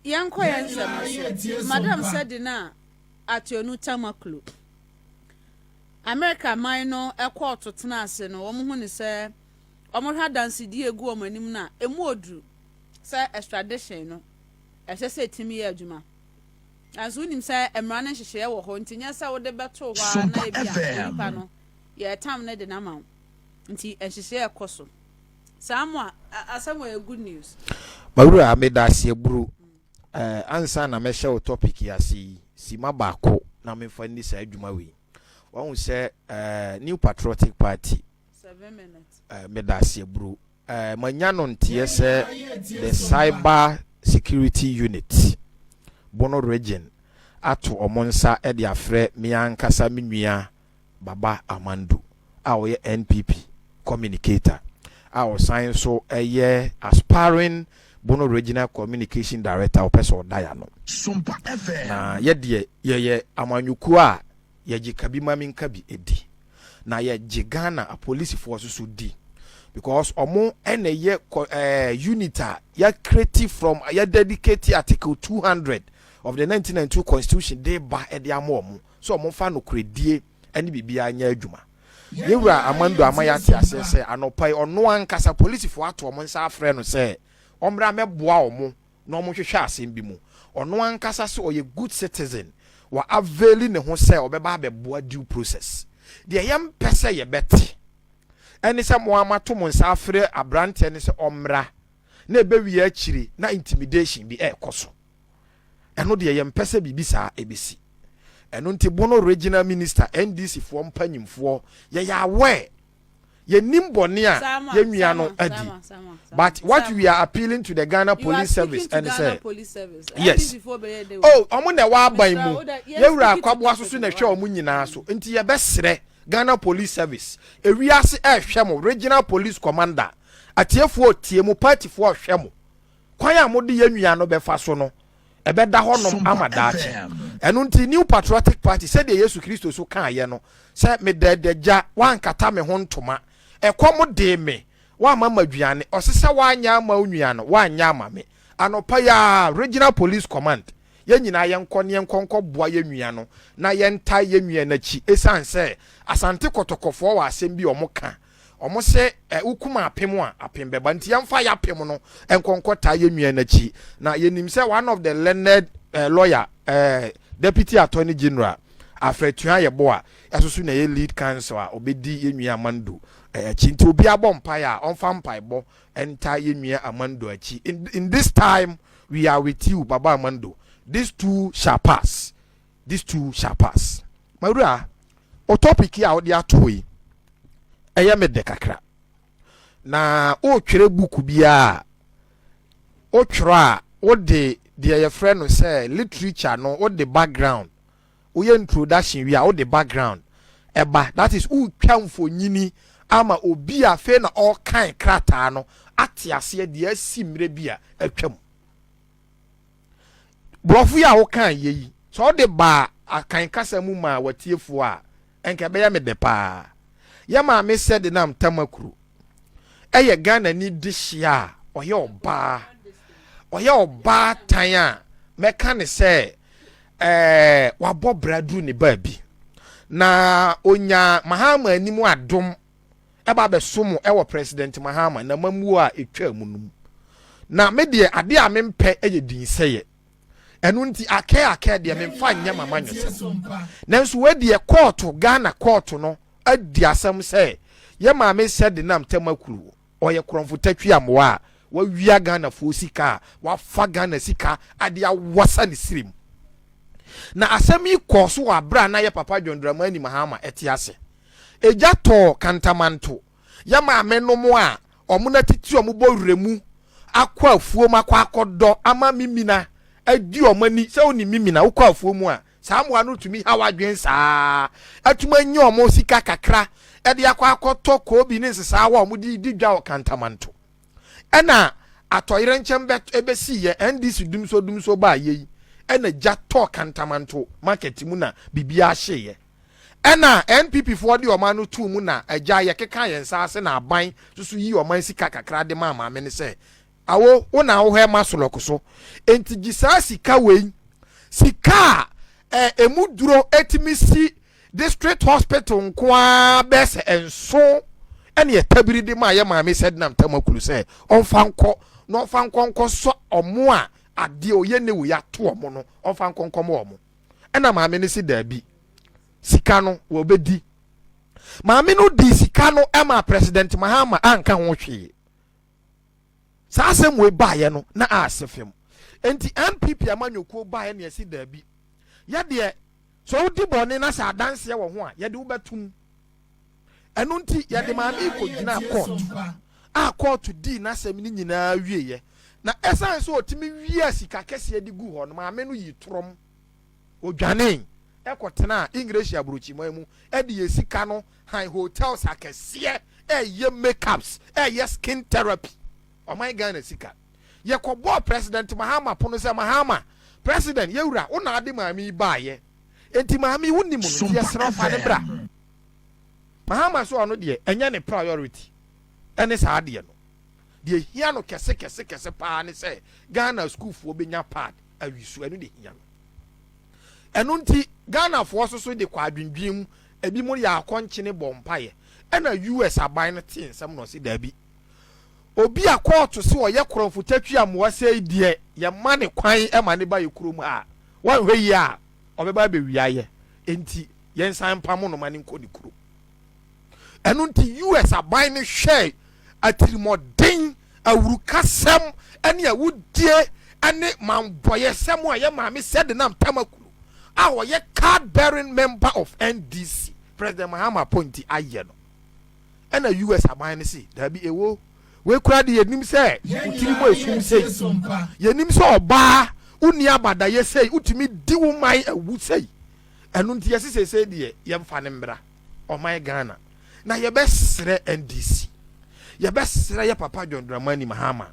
Yanko Yansa, Madam Sedinam at your new Tamakloe. America minor a quarter to Tenase, no woman say, Omo had dance dear go manimna, a modru, say extradition, no, as I said to me, Juma. As when him say, a man she share or haunting, yes, I would the battle while I yeah, time need an amount. And she say a cosso. Somewhere, somewhere good news. Maura made us a brew. Answer na me share topic ya si mabako na me fa ni sa adwuma we won say New Patriotic Party 7 minutes me da se bro manya no ntie say the cyber security unit Bono region ato omonsa e de afre me ankasa menua baba Amando a wo ye NPP communicator a wo sign so aspiring Bono Regional Communication Director Opeso Diano. SOMPA FM. Na ye amanyuku a ye jikabi maminka bi edi. Na ye jigana a police force so di. Because omo ene ye unita ye creative from ye dedicate article 200 of the 1992 Constitution de ba edi amomu. So omo fa no kredie eni bibia anya adwuma. Yewura Amando amayate asese anopai ono ankasa police for ato omo nsa afre no say Omra meboa omo na omo hwehwe asem bi mu ono ankasa se oye good citizen wa aveli ne ho se obeba abeboa due process de yem pese ye beti eni se mo amato mo nsa afre abrante ni se omra na ebewi akiri na intimidation bi ekoso eno de yem pese bibisa ebisi eno nti Bono regional minister NDC fo mpanyimfo ye ya we ye nimbone a ye nua no adi but what we are appealing to the Ghana Police Service and say yes oh omo na wa ban mu ye wura kwabo asoso na hwe omo nyina so nti ye besre Ghana Police Service ewiase hwe mo regional police commander atiefo tie mu party fo hwe mo kwan a mo de ye nua no befa so no ebeda honom amadache enu nti New Patriotic Party said the Yesu Kristo so kan ye no say me dedeja wan kata me ho ntoma ekomo de me wa mama duane osese wa nya ma onua no wa nya ma me anopa ya regional police command ye nyina ye nkonko boa ye nua no na ye nta ye nua na chi esanse asante kotokofo wa asem bi omoka omo se ukuma apem a apem beba nti yamfa ya apem no enkonko ta ye nua na chi na ye nim se one of the learned lawyer deputy attorney general afretua ye boa asoso na ye lead counsel a obedi ye nua Amando chinti obi abompa ya onfa mpaebo enta ye nua Amando achi in this time we are with you baba Amando these two shall pass mawura o topic ya odi atoi eye mede kakra na o twere buku bia o twere a o de your friend no say literature no o de background o ye introduction we are o de background eba that is o twamfo nyini ama obi a fe na all kind krata no atiase de asimre bia atwam brofu ya wo kan yeyi so de ba akan kasa mu ma watiefo a enka be ya me de pa ya ma me Sedinam Tamakloe eye Ghana ni dihia oye oba tan a meka ne se wabo bradu ne baabi na onya Mahama animu adom eba be somo ewo president Mahama na mamu a etwa munum na me de ade a mempe eye din seye enu nti ake de memfa nya mama nyosa nanso we de court Ghana court no adi asem se ye ma me Sedinam Tamakloe oye kronfo tatwi amwa wa wia Ghana fo sika wa fa Ghana sika ade awasa ne sirim na asem yi koso wa bra na ye papa Dwondrama ni Mahama etiase eja to kantamanto ya ma menomo a omuna titi omubo remu akwa afuo makwa akodo ama mimina adi omani se oni mimina ukwa afuo mu a samu anu tumi hawadwen saa atuma nyi omo sika kakra e de akwa akoto ko obi ne nsesa wa omudi didwa kantamanto ena atoyire nchembe ebesi ye NDC dumso ba ye ena ja to kantamanto market mu na bibia hye ye ena NPP for the omanu tu mu na agya ye keka ye nsa ase na aban susu yi oman sika kakra de mama me ne se awo wona wo he masoloko so enti gisa sika wei sika emu duro etimisi district hospital nkoa bese enso ene etabiri de ma ye maame Sedinam Tamakloe se onfanko no fankonko so omo a ade oye ne wo ya to omo no onfankonko mo omo ena maame ne si dabi sika no wo bedi maame no di sika no ema president Mahama anka ho hwe sa asem we baaye no na asefem enti NPP amanyokuo baaye ne si dabi ye de so di bone na sa dance ye wo ho a ye de wo betum enu nti ye de maame ko gina court di na asem ni nyina wie ye na esan so otimi wie sika kese di gu ho no maame no yi trom odwane ekotena English abrochi mu e de sika no high hotels akese ye makeups ye skin therapy o my Ghana sika ye kobo president Mahama pono se Mahama president yewura una ade maami baaye enti maami wonni mu no ye srafa ne bra Mahama so ono de enya ne priority ene sa ade no de hia no kese pa ne se Ghana school fo benya pad awisu enu de hia no enu nti Ghana fo so de kwa adwendwem ebi mo ya akonche bompaye ena US aban no tin nsam no se dabi obi a court se wo ye kronfo tatwi amwase die ye ma ne kwan e ma ne ba ye kurom a wan hwe yi a obeba be wiaye enti ye nsan pam no ma ne nko ne kurom enu nti US aban ne hwe atirimoden awurukasem ene awudie ane mamboye sem a ye maame Sedinam Tamakloe a wo ye card bearing member of NDC President Mahama appointee aye no ena US aban ne se dabi ewo we kura de yenim se utiri mo esum sei yenim se oba uni abada ye sei utimi di wo mai awu sei enu nti yesi se de ye mfa ne mbra o mai Ghana na ye besre NDC ye besre ye papa John Dramani Mahama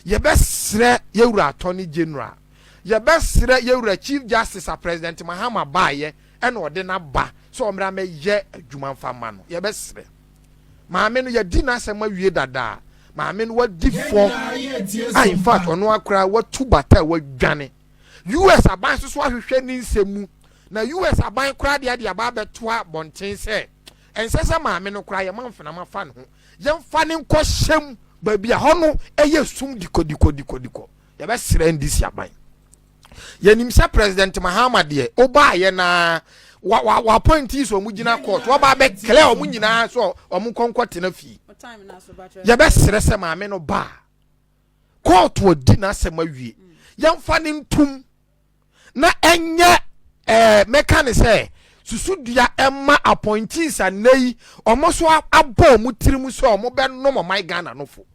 ye besre ye wura attorney general ye besre ye wura chief justice a president Mahama baaye ena ode na ba so omra me ye adwuma mfa ma no ye besre maame no ye di na asema wie dada maame no wadi fo in fact ono akra watu bata wadwane US aban so ahwehwe ni nsemu na US aban kra de ade aba betoa bonten se ensese maame no kra ye manfena mafa ne ho ye mfa ne nkɔhyem baabi a hono eye sum diko ye be sere ndisi aban ye nimsa president Mahama de oba ye na wa appointees o mugina court wa ba be clear o munyina so o mu konkote na fi ye be sere se maame no ba court wo di na asema wie ye mfa ne ntum na enye meka ne se susudua emma appointees anei omoso abo mu tirimu so omo be no my Ghana no fo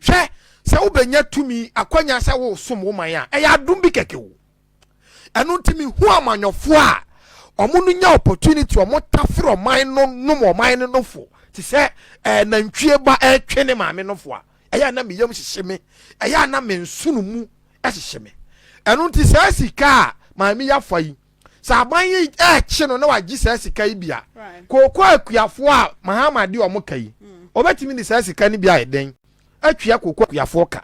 hwe se wo benya tumi akwanya se wo som wo man a ya dum bi keke wo enu ntimi hu amanyofo a omo no nya opportunity omo tafro man no no man no fo ti se nantwie ba etwe ne maame no fo a eya na me yam hyehyeme eya na me nsunu mu hyehyeme enu nti se sika maame ya foi saban yi eche no na wagi se sika yi bia kokko akuafo a Mahama de omo kai obetimi ni se sika ni bia eden atwia kokko akuafo ka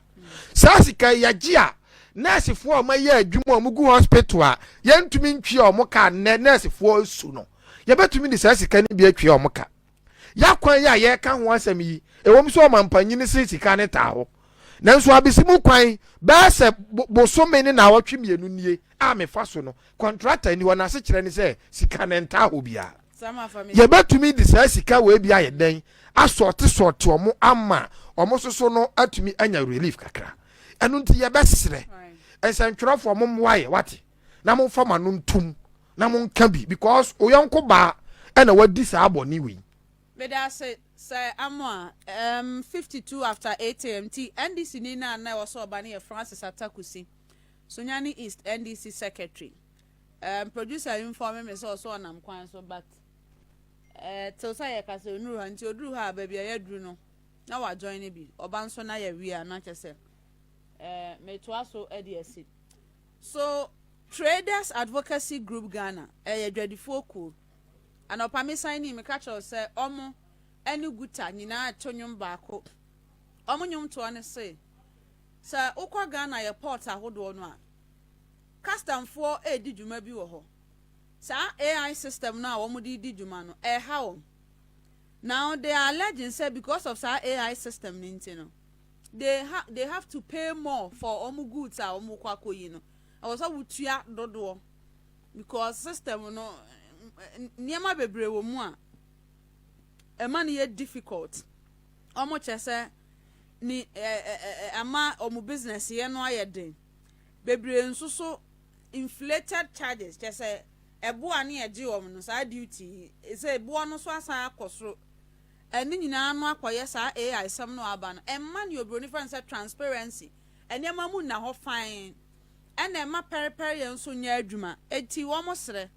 se sika ya gi a nurse fo o maye adwuma o mugu hospital a yentumi ntwi o mo ka nurse fo su no ye betumi ni se sika ni bia atwia o mo ka ya kwan ya ye ka ho asem yi ewom so o mampanyini se sika ne ta ho nanso abisimu kwan ba se bosome ne na wotwe mienu nie a me fa so no contractor ni wona se kire ni se sika ne nta ho bia ye betumi di se sika we bia ye den asorte omo ama omo soso no atumi anya relief kakra enu nti ye besere ensantwerofo omo mwaye wate na mo fama no ntum na mo nka bi because oyonko ba na wadi sa aboni wi Beda say amwa 52 after 8 am t NDC ni na waso obani e Francis Atakusi Sunyani East NDC secretary producer inform me so onam kwan so but till say ka se onuru ha nti oduru ha ba bia yaduru no na wa join bi oba nso na ya wi na chese meto aso EDC so Traders Advocacy Group Ghana dwadifo cool and opami signing me catch us say omo any guta nyina tonwom baako omo nwom to ne say sa ukwa Ghana ye port ahodo no a custom for di dwuma bi wo ho sa AI system na wo mudi di dwuma no ha now they are alleging say because of sa AI system no they have to pay more for omu goods a omu kwa koyi no I was wutua dodo because system no niema bebre wo mu a man ye difficult omu chese ni ama omu business ye no ayeden bebre nsuso inflated charges chese ebo ani eje omu no sa duty say ebo no so asa akosoro eni nyina no akoye sa AI sam no aba no man you bro different say transparency eniema mu na ho fine ena ma periperi nso nya adwuma eti wo mo sere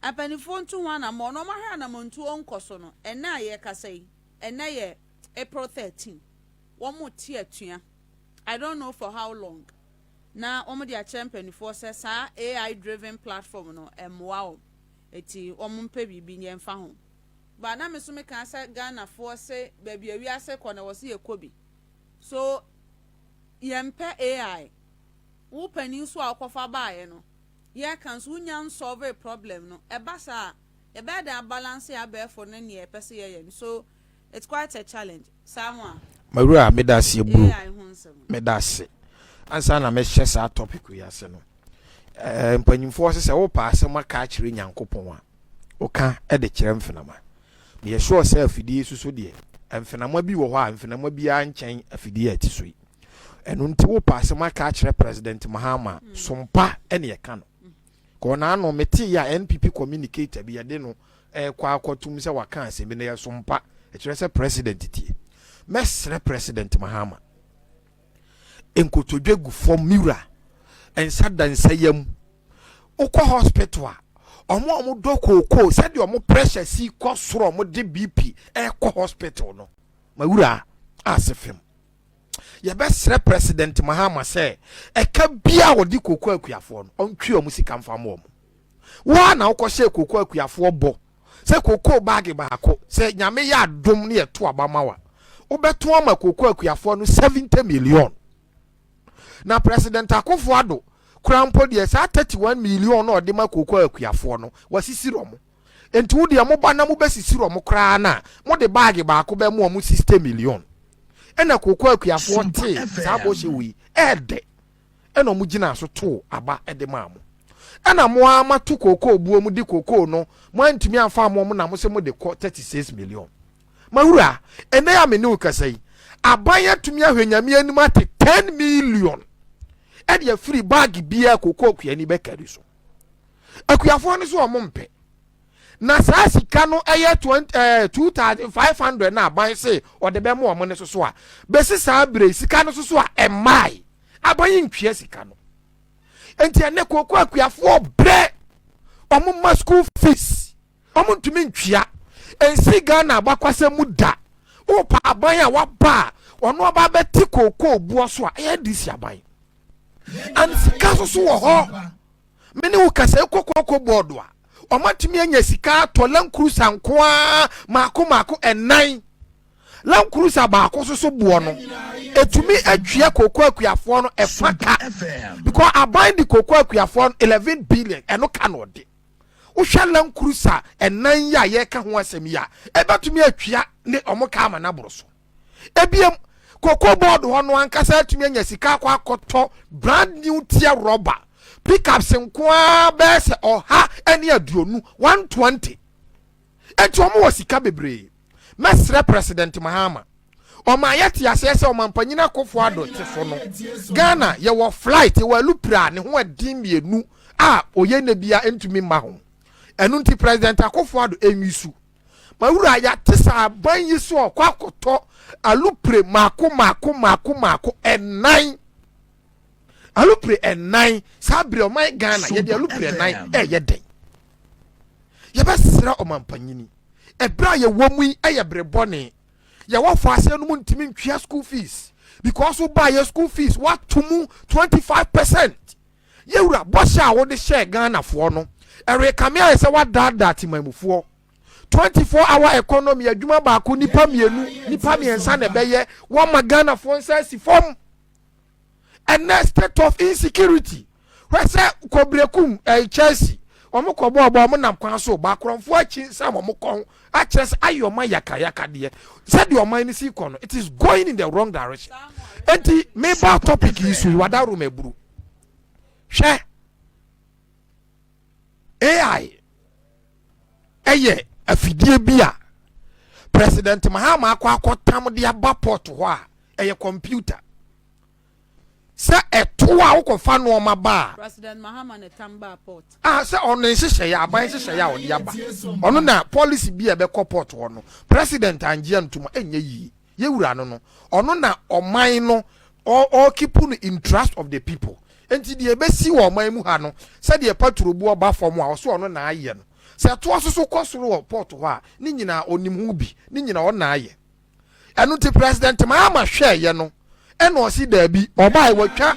apanifo ntu ho na mo no ma hwa na mo ntu onkoso no ena ye kasai ena ye April 13 wo mo tie atua I don't know for how long na wo mo dia champion say sa AI driven platform no wow eti wo mo mpe bibi nye mfa ho ba na me so me kan say Ghana for say baby awi ase kɔ na wo se ekobi so yempe AI wo pani so akofa baaye no ye kan so nya solve a problem no eba sa e be da balance ya be for no ne pese ye so it's quite a challenge samwa mawura medase buru medase ansa na me hye sa topic ya se no mpanyimfo se wo pa ase maka kire nyankopon a wo ka e de kire mfenama me ye sure say afidie susu de mfenama bi wo ho a mfenama bi a nkyɛn afidie ati so enu nti wo pa ase maka kire president Mahama SOMPA ene ye ka no ko na no meti ya NPP communicator bi ye de no kwa akotum se waka ase bi na ye SOMPA e kire se president tie mesre president Mahama enkotodwe gu form mirror ensa dansayam ukọ hospital omo dokoko said omo pressure si kọ soro omo de BP kọ hospital no mawura asefem ye besre president Mahama say eka bia wodi koko akuafo no ontwi omo sika mfa mo wa na ukọ she koko akuafo bo say koko bag baako say nyame ya adom ne eto abamawa obeto ama koko akuafo no 70 million na president Akufo-Addo krampo de sa 31 million no de makoko akuafo no wasisiro mo enti wo de mo ba na mo besisiro mo kra na mo de bag baako be mo 60 million ena koko akuafo te sa bo hye wi ede ena mo gina so to aba ede ma mo ena mo ama to koko buo mu de koko no mo antimi afa mo na mo se mo de 36 million mawura ene ya me ne ukasai abanya tumi ahwenyame anim ate 10 million ede ya free bag bia koko akuani be kari so akuafo no so omompe na saa sika no eye 2500 na aban se ode be mo omo ne so a besi saa bre sika no so a emai aban ntwe sika no enti ene koko akuafo bre omo ma school fees omo ntumi ntwea ensi Ghana abakwase mu da o pa aban a waba ono aba beti koko obuo so a eye disi aban and sika so wo ho meni wo kasa kokoko bodo a omatimi anya sika to lankrusa nkoa mako enan lankrusa ba ko so buo no etumi atwea koko akuafo no efaka because aban di koko akuafo no 11 billion eno ka no de wo hwa lankrusa enan ya ye ka ho asem ya ebatumi atwea ne omoka ama na boro so ebiem koko board hono ankasa atumi anya sika kwa akoto brand new tier rubber pickups nkwa bese oha ene aduonu 120 enti omo wasika bebre mesre president Mahama o ma yete asese o mampanyina Akufo-Addo tefo no Ghana ye wo flight ye walupra ne ho adin mienu a oye na bia entumi ma ho enu nti president Akufo-Addo enwisu mawura ya tesa ban yiso okwa akoto alupre mako enan alupre enan sabre o my Ghana ye de alupre enan ye den ye besra o mampanyini ebra ye womu ye brebone ye wo fa ase no ntimi ntwea school fees because wo buy your school fees what to mu 25% ye wura bosha wo de share Ghana fo no ere kamia se wa dada timamufuo 24-hour economy adwuma ba ko nipa mienu nipa miensa na beye wo ma Ghana fo nsa si fom and next state of insecurity where say kobrekum Chelsea omo kobo omo nam kwan so ba kronfo achi sam omo kon a kire say ayoma yaka de said your mind is ikono it is going in the wrong direction enti me ba topic is wada room eburu hwe AI eye afidie bia President Mahama akwakotam de abaport ho a eye computer sa etoa ukofa no ma ba President Mahama ne tamba port sa ono nhihye ya aban nhihye ya odi aba ono na policy bi e be port ho no president anje antuma enye yi yewura no ono na oman no all keep in trust of the people enti de be si wo oman mu ha no sa de paturobu oba fom a so ono na aye no se to asoso kosoro wo port ho a ni nyina onim hu bi ni nyina wo na aye enu ti president Mahama hwe ye no eno osi da bi oba e watwa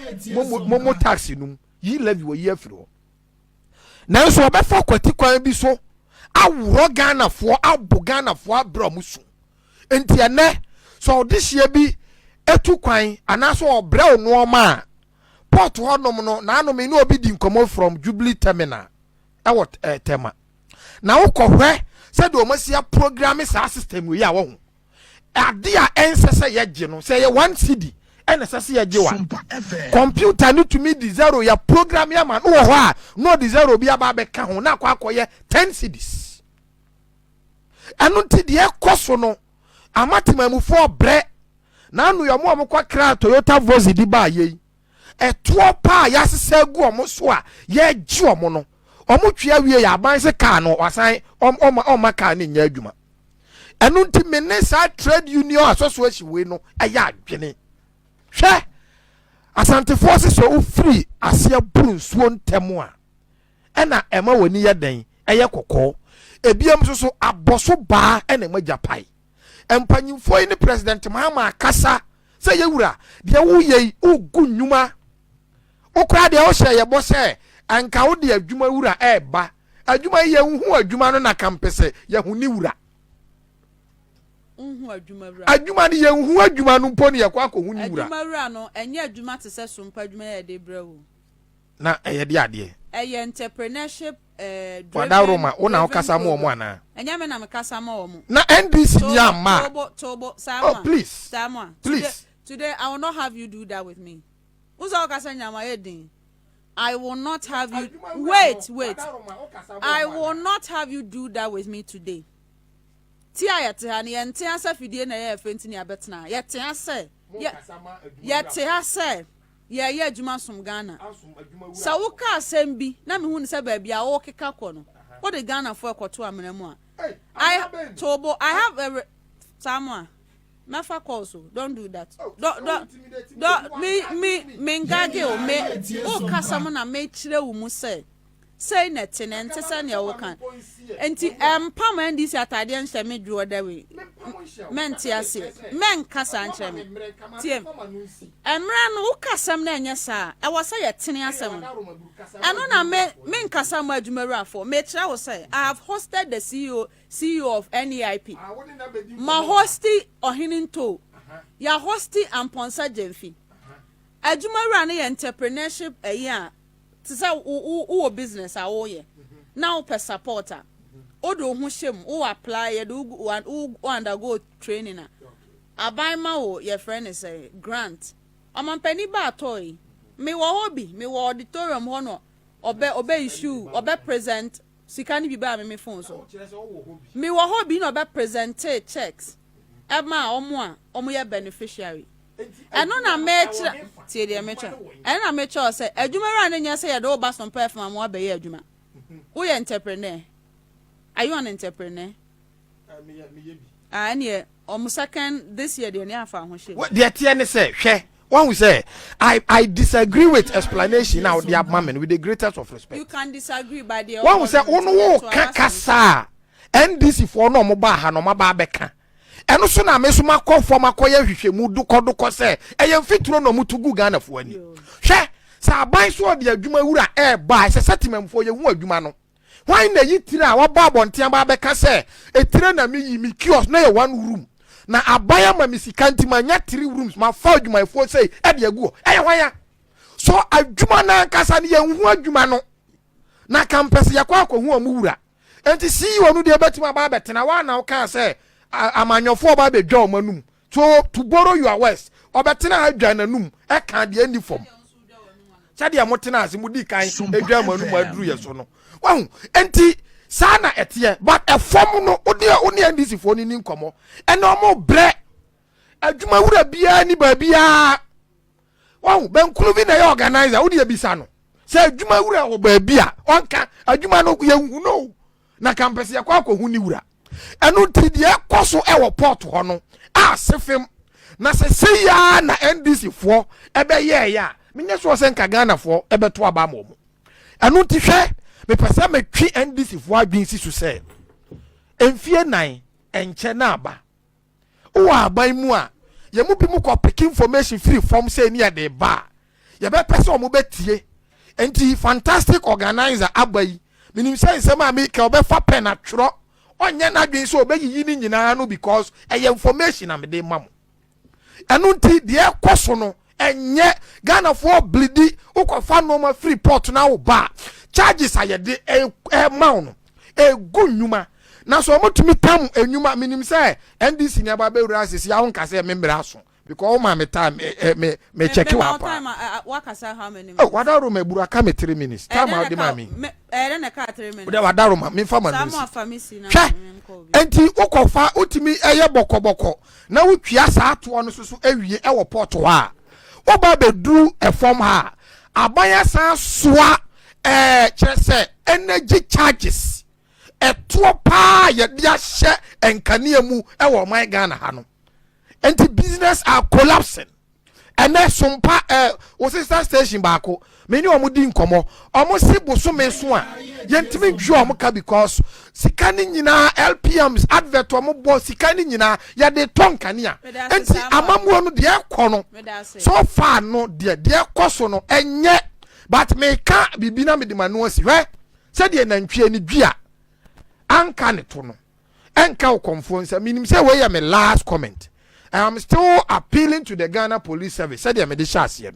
momo taxi num yi levy wo yi afiro na so obefa kwati kwan bi so awuro Ghana fo abo Ghana fo abra musu enti ene so odihye bi etu kwan anaso obra onu ma port honom no na anom ni obi di nkomo from Jubilee terminal e tema na ukohwe said o masia program sa system we ya wo ade a ensese ye gye no say ye 1 cedi ene sese ye gye wa computer no to me di zero ya program ya man wo ho a no di zero bi aba be ka ho na akoye 10 cedis anu ti de ekoso no amatimamu fo bre na anu yo mo amkwa kra Toyota Vozi di ba ye eto pa ya sese gu omo so a ye gye omo no omo twia wie ya ban se car no wasan oma car ni nya adwuma enu nti mene sa trade union association we no aya adwene hwe asante forces so free asia buru nsuo ntemu a ena ema woni ye den eye kokko ebiam so aboso ba ena majapai empanyimfo ni president Mahama akasa se yewura de wo ye ugu nnwuma okra de o hye ye bo se anka wo de adwuma wura eba adwuma ye hu adwuma no na kampese ye hu ni wura adwuma ni ye hu adwuma no mpo ne ye kwa hu ni wura adwuma wura no enye adwuma te se sompa adwuma ye de brawo na eye de ade eye entrepreneurship wada roma ona okasa mo omo ana enye me na me kasa mo omo na NDC ni amma tobo sama please sama please today I will not have you do that with me uzo okasa nyama edin I will not have you wait I will not have you do that with me today ti ayete ha ne yente asa fidie na ye fenti ni abetena yete ase yete ase ye adwuma som Ghana sa wo ka asem bi na me hu ne se ba bia wo keka kɔ no wo de Ghana fo ekoto amena mu a I have a Samoa Mafa also don't do that. Don't me ngage o me o kasamo na me chire wo mu say na tenente say na wo kan enti pam ndisi atade nhye me dwo da we menti ase men kasa nkyere me tiem emra no wo kasam na enye sa e wo say ye tene asem eno na me nkasam adwumaru afo me kire wo say I have hosted the CEO of NEIP ma hosti ohininto ya hosti amponsa jemfi adwumaru an ye entrepreneurship eya to say wo business a wo ye now per supporter odo hu hyem wo apply ye do undergo training aban ma wo your friend is a grant omampani ba toy me wo hobby me wo auditorium ho no obe issue obe present sikani bi ba me phone so me wo hobby no obe present checks ema omo ye beneficiary eno na mecha tie de mecha eno na mecha say adwumara na nya say ye do ba some perform mo abaye adwuma wo ye entrepreneur are you an entrepreneur me ye bi ane omo second this year de ne afa ho she de tie ne say hwe one we say I disagree with explanation now the abman with the greatest of respect. You can disagree by the one we say ono wo kakasa NDC for no mo ba ha no ma ba beka eno so na me so makofo makoye hwehwemu dukɔ se eye mfituro no mutugu Ghana fo ani hwe sa aban so de adwuma wura ba se setimamfo ye hu adwuma no hwan na yitire a wo ba abonten ba beka se etire na me yi mi kiosk na ye one room na abaya ma misika ntima nya 3 rooms ma fa adwuma fo sei e de agu eye hwan ya so adwuma na kasa ne yɛnhu adwuma no na campus yakwa akɔhu omwura enti see wonu de betima ba betena wa na woka sɛ amanyɔfo ba bedwa omanum so to borrow your words obetena adwa nanum e kan de uniform sɛ de amotena ase mudi kan edwa manum aduru ye so no wahu enti sana etie but efom no oni ndc fo ni nkomo ene omo bre adwuma wura bia ni ba bia wahu benkulu bi na ye organizer wodi ebisa no sɛ adwuma wura wo ba bia onka adwuma no yehu no na campus yakwa akɔhu ni wura eno ti de ekoso e wo port ho no a sefem na se ya na ndc fo ebe ye ya menye so se nka Ghana fo ebe to aba mo eno ti hwe me pese me twi ndc fo adwin si so se emfie nan enche na aba wo aban mu a ye mu bi mu ko pick information free form say ni de ba ye be pese o mu betie enti fantastic organizer abai minim say nsem a me ka obefa pen atworo onye na adwen so obeyiyi ni nyina no because information am de mam eno nti de ekoso no enye Ghana for bleedi ukofa normal free port na wo ba charges ayede maw no gunnyuma na so omotumi tam ennyuma minim say NDC ni aba be wura asisi ya wonka say membra aso because o ma me time me check you up wakasa how many minutes wadaro ma buru aka me 3 minutes time out de mami na ka 3 minutes de wadaro ma me fa ma minutes samo afamisi na enti ukofa utimi eye bokoboko na wutwia sa ato no so awie e wo port ho a wo ba be duru e form ha abaya san soa kyerese energy charges eto pa ye dia hye enkane mu e wo man Ghana ha no enti business are collapsing and then SOMPA o sister station baako many omudi nkomo omo si boso me so a yentimi dwo omo ka because sikani nyina LPMs advert omo bo sikani nyina ya de tonkane a enti amamuo no de ekono so far no de ekoso no enye but me ka bibina me de manu asi hwe se de nantwie ni dua anka ne to no enka o konfo minim say we ya me last comment. I am still appealing to the Ghana Police Service. Said they made the shots here.